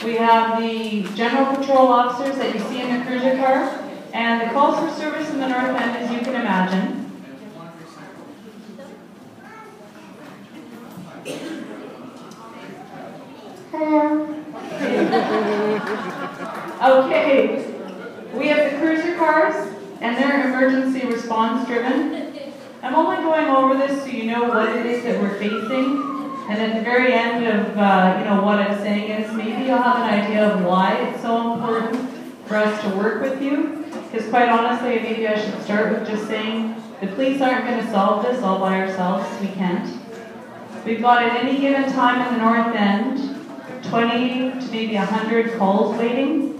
We have the general patrol officers that you see in the cruiser car, and the calls for service in the north end, as you can imagine. Okay, we have the cruiser cars, and they're emergency response driven. I'm only going over this so you know what it is that we're facing, and at the very end of what I'm saying is maybe you'll have an idea of why it's so important for us to work with you. Because quite honestly, maybe I should start with just saying the police aren't going to solve this all by ourselves. We can't. We've got at any given time in the north end 20 to maybe 100 calls waiting.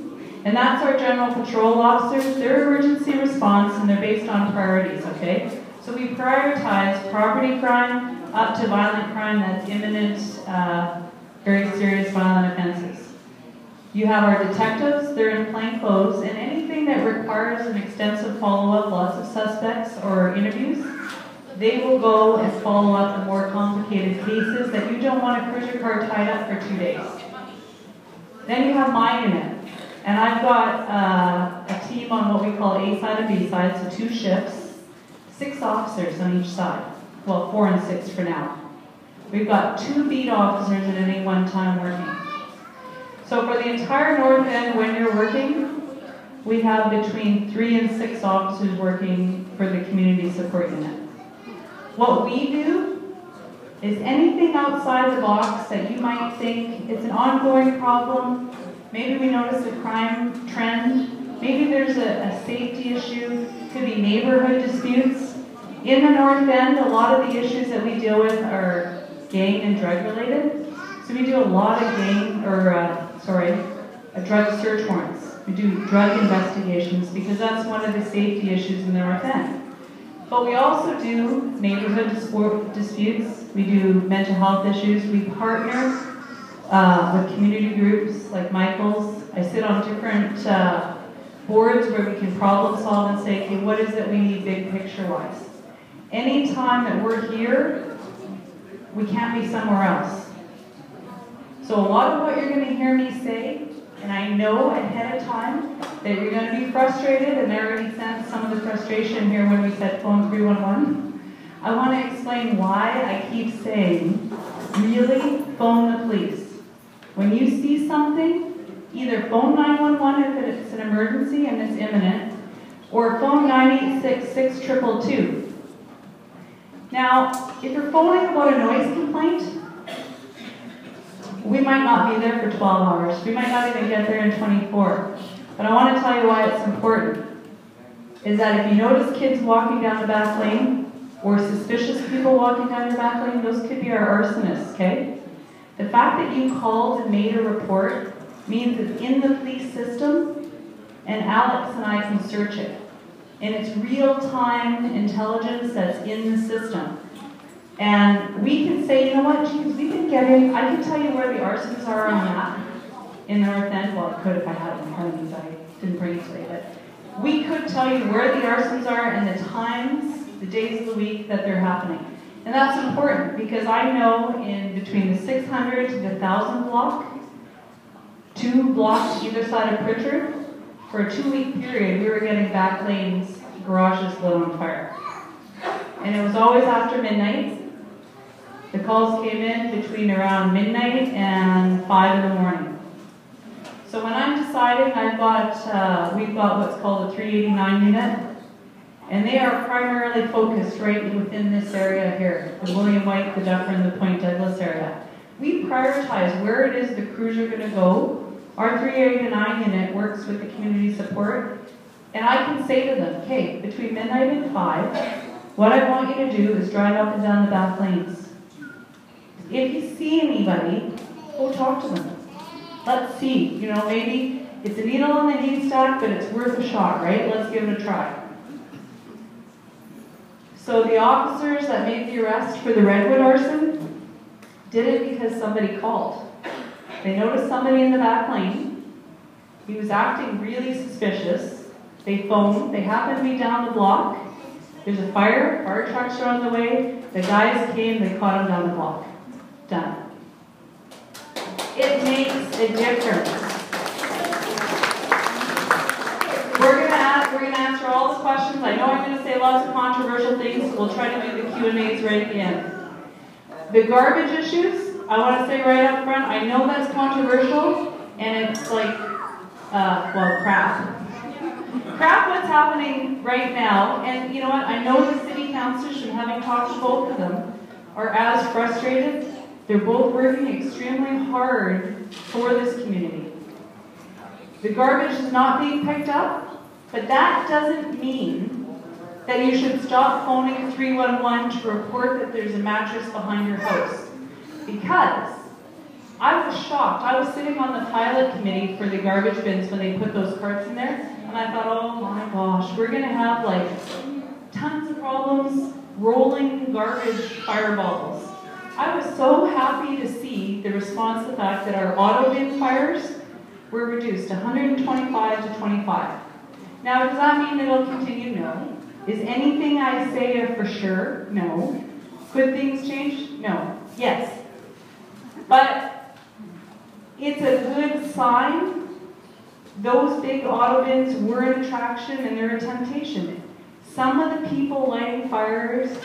And that's our general patrol officers. They're emergency response and they're based on priorities, okay? So we prioritize property crime up to violent crime that's imminent, very serious violent offenses. You have our detectives, they're in plain clothes, and anything that requires an extensive follow-up, lots of suspects or interviews, they will go and follow up the more complicated cases that you don't want a cruiser car tied up for 2 days. Then you have my unit. And I've got a team on what we call A side and B side, so 2 shifts, 6 officers on each side. Well, 4 and 6 for now. We've got 2 beat officers at any one time working. So for the entire north end, when you're working, we have between 3 and 6 officers working for the community support unit. What we do is anything outside the box that you might think it's an ongoing problem. Maybe we notice a crime trend. Maybe there's a safety issue. Could be neighborhood disputes. In the north end, a lot of the issues that we deal with are gang and drug related. So we do a lot of drug search warrants. We do drug investigations because that's one of the safety issues in the north end. But we also do neighborhood disputes. We do mental health issues. We partner with community groups like Michael's. I sit on different boards where we can problem solve and say, okay, what is it we need big picture-wise? Any time that we're here, we can't be somewhere else. So a lot of what you're going to hear me say, and I know ahead of time that you're going to be frustrated, and I already sensed some of the frustration here when we said phone 311. I want to explain why I keep saying, really phone the police. When you see something, either phone 911 if it's an emergency and it's imminent, or phone 986-6222. Now, if you're phoning about a noise complaint, we might not be there for 12 hours. We might not even get there in 24. But I want to tell you why it's important. Is that if you notice kids walking down the back lane, or suspicious people walking down your back lane, those could be our arsonists, okay? The fact that you called and made a report means it's in the police system, and Alex and I can search it. And it's real-time intelligence that's in the system. And we can say, you know what, geez, we can get in, I can tell you where the arsons are on the map in the north end. Well, I could if I had it in front of me, but I didn't bring it today. But we could tell you where the arsons are and the times, the days of the week that they're happening. And that's important because I know in between the 600 to the 1000 block, 2 blocks either side of Pritchard, for a 2-week period, we were getting back lanes, garages lit on fire. And it was always after midnight. The calls came in between around midnight and 5 in the morning. So when I'm deciding, we've got what's called a 389 unit, and they are primarily focused right within this area here, the William White, the Dufferin, the Point Douglas area. We prioritize where it is the crews are going to go. Our 389 unit works with the community support, and I can say to them, okay, between midnight and 5, what I want you to do is drive up and down the back lanes. If you see anybody, go talk to them. Let's see, maybe it's a needle in the haystack, but it's worth a shot, right? Let's give it a try. So the officers that made the arrest for the Redwood arson did it because somebody called. They noticed somebody in the back lane. He was acting really suspicious. They phoned. They happened to be down the block. There's a fire. Fire trucks are on the way. The guys came. They caught him down the block. Done. It makes a difference. We're gonna answer all the questions. I know I'm gonna say lots of controversial things. We'll try to do the Q&As right at the end. The garbage issues, I want to say right up front, I know that's controversial, and it's like, well, crap. Crap what's happening right now, and you know what, I know the city councilors, from having talked to both of them, are as frustrated. They're both working extremely hard for this community. The garbage is not being picked up, but that doesn't mean that you should stop phoning 311 to report that there's a mattress behind your house. Because I was shocked. I was sitting on the pilot committee for the garbage bins when they put those carts in there, and I thought, oh my gosh, we're gonna have like tons of problems rolling garbage fireballs. I was so happy to see the response to the fact that our auto bin fires were reduced 125 to 25. Now, does that mean it'll continue? No. Is anything I say a for sure? No. Could things change? No. Yes. But it's a good sign. Those big auto bins were an attraction and they're a temptation. Some of the people lighting fires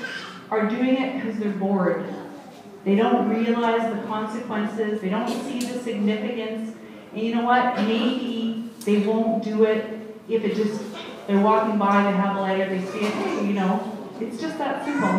are doing it because they're bored. They don't realize the consequences. They don't see the significance. And you know what? Maybe they won't do it if it just, they're walking by, they have a lighter, they see it, you know. It's just that simple.